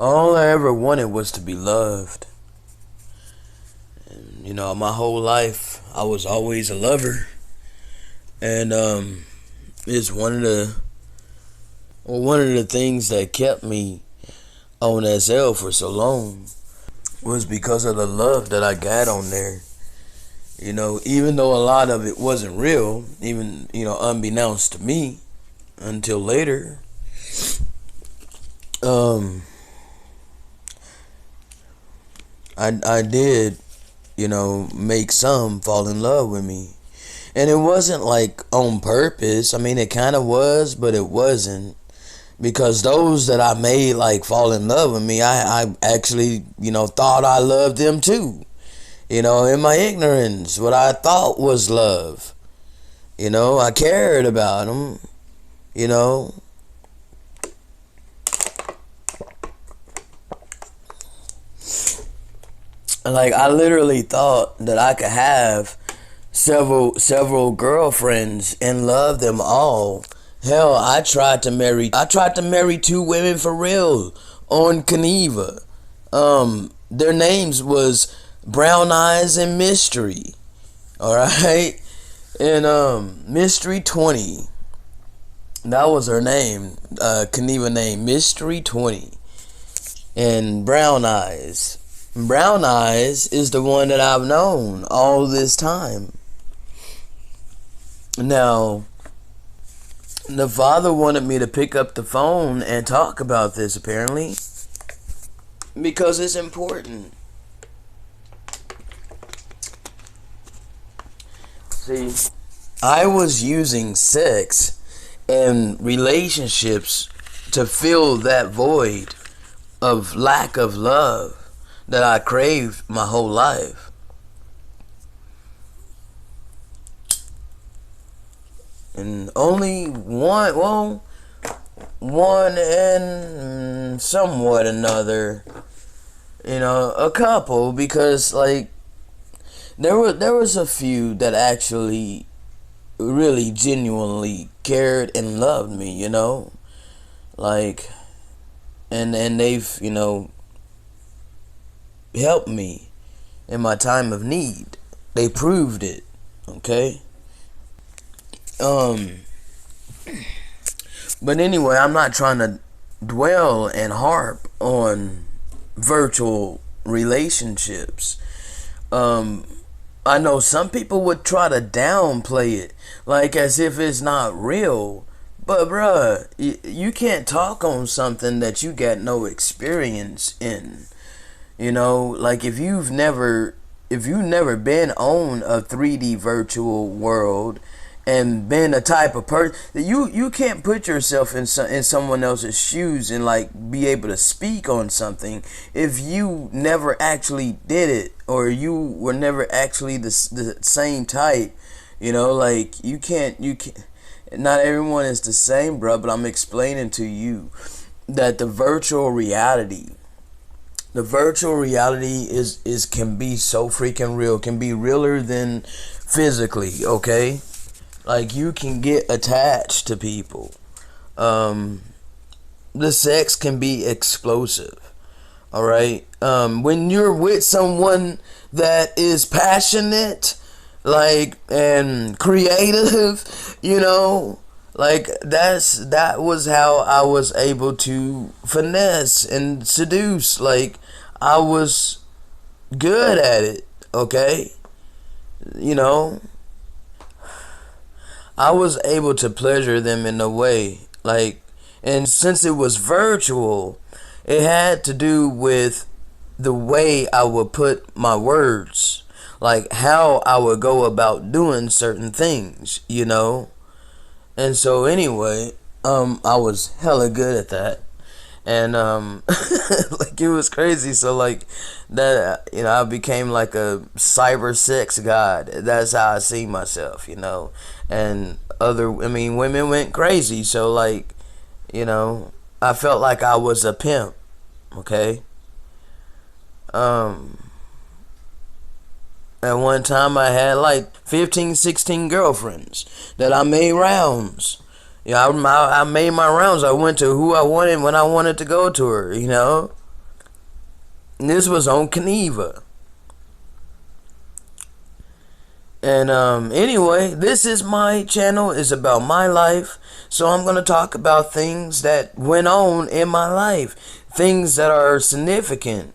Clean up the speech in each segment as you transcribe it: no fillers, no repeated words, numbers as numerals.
All I ever wanted was to be loved. And, my whole life, I was always a lover. And it's one of the things that kept me on SL for so long was because of the love that I got on there. Even though a lot of it wasn't real, even, unbeknownst to me until later, I did, make some fall in love with me. And it wasn't like on purpose. I mean, it kind of was, but it wasn't. Because those that I made like fall in love with me, I actually, thought I loved them too. In my ignorance, what I thought was love. I cared about them. Like, I literally thought that I could have several girlfriends and love them all. Hell, I tried to marry two women for real on Geneva. Their names was Brown Eyes and Mystery. Alright? And Mystery 20. That was her name. Geneva name. Mystery 20. And Brown Eyes. Brown Eyes is the one that I've known all this time. Now, the father wanted me to pick up the phone and talk about this, apparently, because it's important. See, I was using sex and relationships to fill that void of lack of love that I craved my whole life. And only one and somewhat another, a couple, because like there was a few that actually really genuinely cared and loved me, like, and they've helped me in my time of need. They proved it, okay? But anyway, I'm not trying to dwell and harp on virtual relationships. I know some people would try to downplay it, like as if it's not real. But bruh, you can't talk on something that you got no experience in. Like if you've never been on a 3D virtual world and been a type of person, you can't put yourself in someone else's shoes and like be able to speak on something if you never actually did it, or you were never actually the same type. Like you can't. Not everyone is the same, bro. But I'm explaining to you that the virtual reality is can be so freaking real, can be realer than physically, okay? Like you can get attached to people. The sex can be explosive. Alright? When you're with someone that is passionate, like, and creative, like that was how I was able to finesse and seduce. Like I was good at it, okay? I was able to pleasure them in a way, like, and since it was virtual, it had to do with the way I would put my words, like how I would go about doing certain things, And so anyway, I was hella good at that. And like it was crazy. So like that, I became like a cyber sex god. That's how I see myself, And women went crazy. So like, I felt like I was a pimp. Okay. At one time I had like 15, 16 girlfriends that I made rounds. I made my rounds. I went to who I wanted when I wanted to go to her, This was on Caneva. And anyway, this is my channel. It's about my life. So I'm going to talk about things that went on in my life. Things that are significant.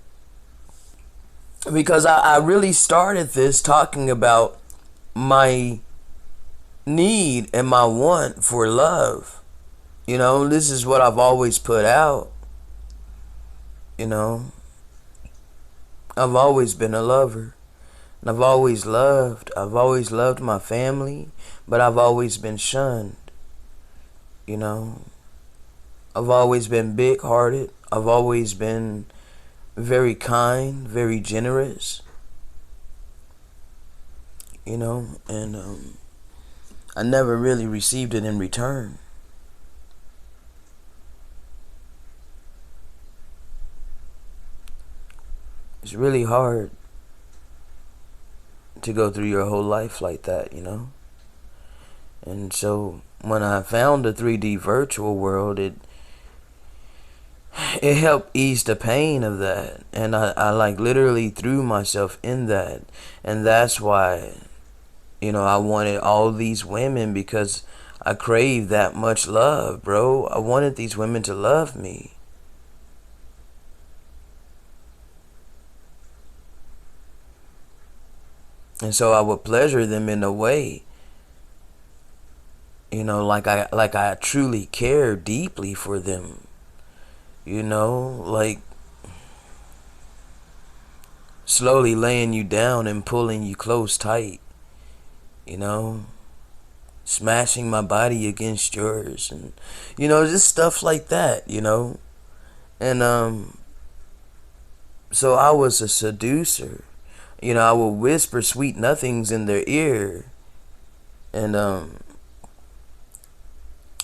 Because I really started this talking about my need and my want for love. You know, this is what I've always put out. You know, I've always been a lover. I've always loved. I've always loved my family, but I've always been shunned. You know, I've always been big-hearted. I've always been very kind, very generous. You know, and I never really received it in return. It's really hard to go through your whole life like that, you know. And so when I found the 3D virtual world, it helped ease the pain of that. And I like literally threw myself in that. And that's why, you know, I wanted all these women, because I craved that much love, bro. I wanted these women to love me. And so I would pleasure them in a way, you know, like I truly care deeply for them. You know, like slowly laying you down and pulling you close tight. You know, smashing my body against yours, and you know, just stuff like that, you know. And so I was a seducer. You know, I would whisper sweet nothings in their ear. And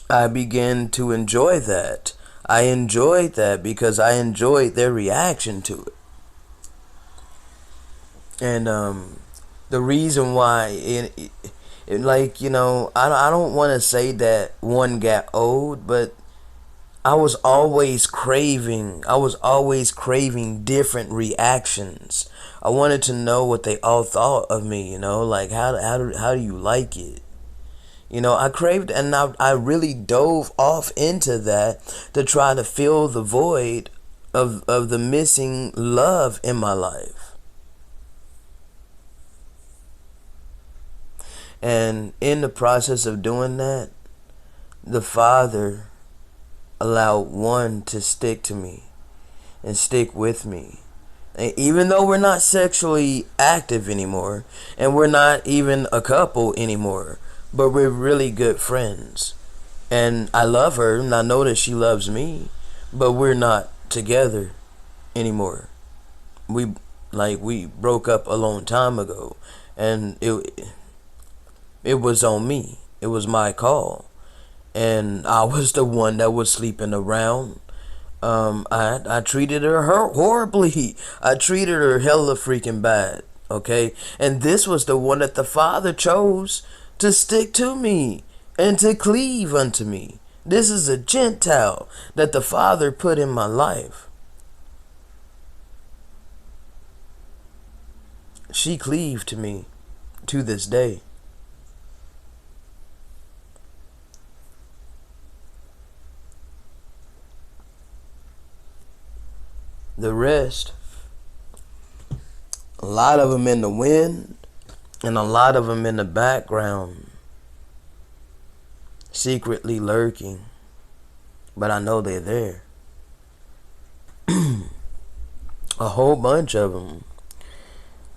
I began to enjoy that. I enjoyed that because I enjoyed their reaction to it. And the reason why, like, you know, I don't want to say that one got old, but I was always craving different reactions. I wanted to know what they all thought of me, you know, like how do you like it? You know, I craved, and I really dove off into that to try to fill the void of the missing love in my life. And in the process of doing that, the Father allowed one to stick to me and stick with me. And even though we're not sexually active anymore, and we're not even a couple anymore, but we're really good friends. And I love her, and I know that she loves me, but we're not together anymore. We broke up a long time ago, and it was on me. It was my call. And I was the one that was sleeping around. I treated her horribly. I treated her hella freaking bad. Okay? And this was the one that the Father chose to stick to me and to cleave unto me. This is a Gentile that the Father put in my life. She cleaved to me to this day. The rest, a lot of them in the wind, and a lot of them in the background, secretly lurking, but I know they're there. A whole bunch of them.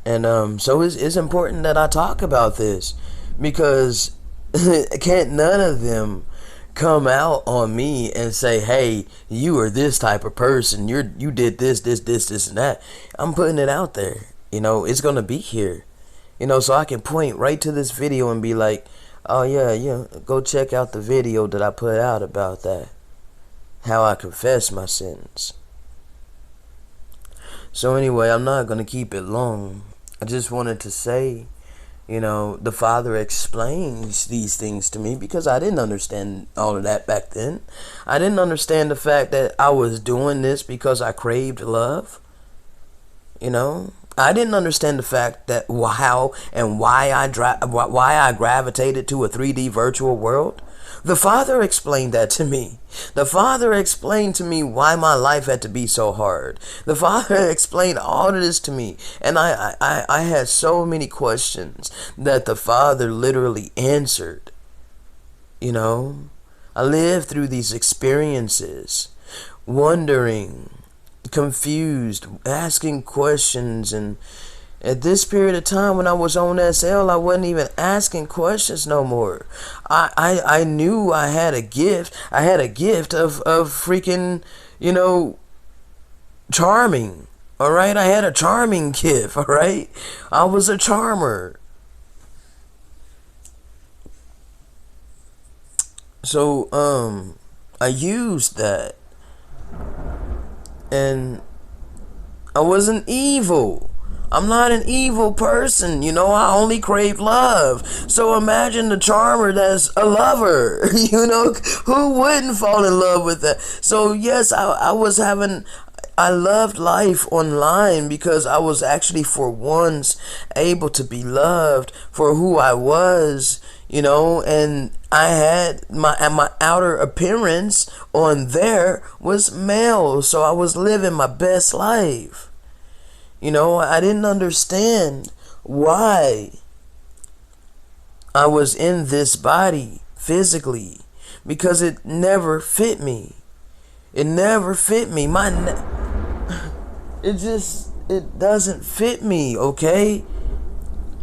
And so it's important that I talk about this, because can't none of them come out on me and say, hey, you are this type of person, you did this, and that. I'm putting it out there. You know, it's gonna be here. You know, so I can point right to this video and be like, oh yeah, go check out the video that I put out about that. How I confess my sins. So anyway, I'm not gonna keep it long. I just wanted to say, you know, the Father explains these things to me, because I didn't understand all of that back then. I didn't understand the fact that I was doing this because I craved love. You know, I didn't understand the fact that how and why I gravitated to a 3D virtual world. The Father explained that to me. The Father explained to me why my life had to be so hard. The Father explained all of this to me, and I had so many questions that the Father literally answered. You know, I lived through these experiences, wondering, confused, asking questions, and at this period of time when I was on SL, I wasn't even asking questions no more. I knew I had a gift. I had a gift of freaking, you know, charming. All right, I had a charming gift. All right, I was a charmer. So I used that, and I wasn't evil. I'm not an evil person, you know. I only crave love. So imagine the charmer that's a lover. You know, who wouldn't fall in love with that? So yes, I loved life online because I was actually for once able to be loved for who I was, you know, and I had my outer appearance on there was male, so I was living my best life. You know, I didn't understand why I was in this body physically because it never fit me. It never fit me. It doesn't fit me, okay?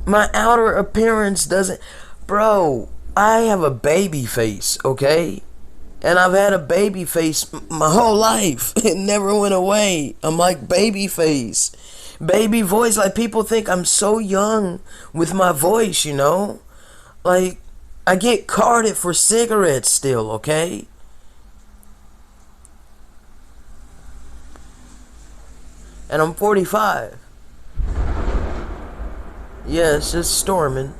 My outer appearance doesn't. Bro, I have a baby face, okay? And I've had a baby face my whole life. It never went away. I'm like baby face. Baby voice. Like, people think I'm so young with my voice, you know? Like, I get carded for cigarettes still, okay? And I'm 45. Yeah, it's just storming.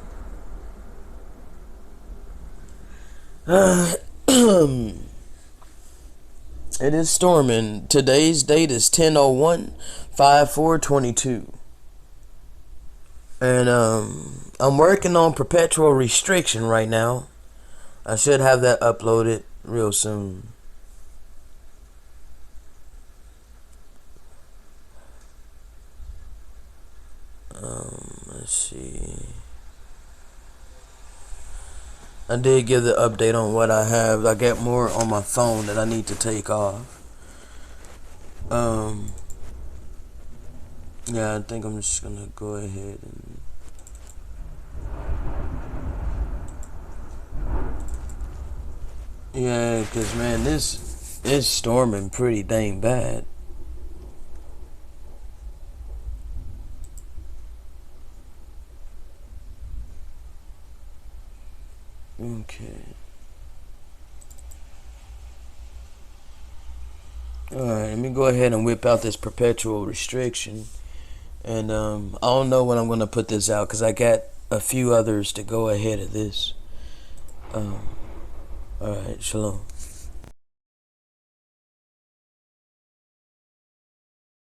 It is storming. Today's date is 10/01/54/22. And I'm working on perpetual restriction right now. I should have that uploaded real soon. Let's see. I did give the update on what I have. I got more on my phone that I need to take off. Yeah, I think I'm just gonna go ahead and yeah, cause man, this is storming pretty dang bad. Okay. Alright, let me go ahead and whip out this perpetual restriction. And I don't know when I'm going to put this out because I got a few others to go ahead of this. Alright, shalom.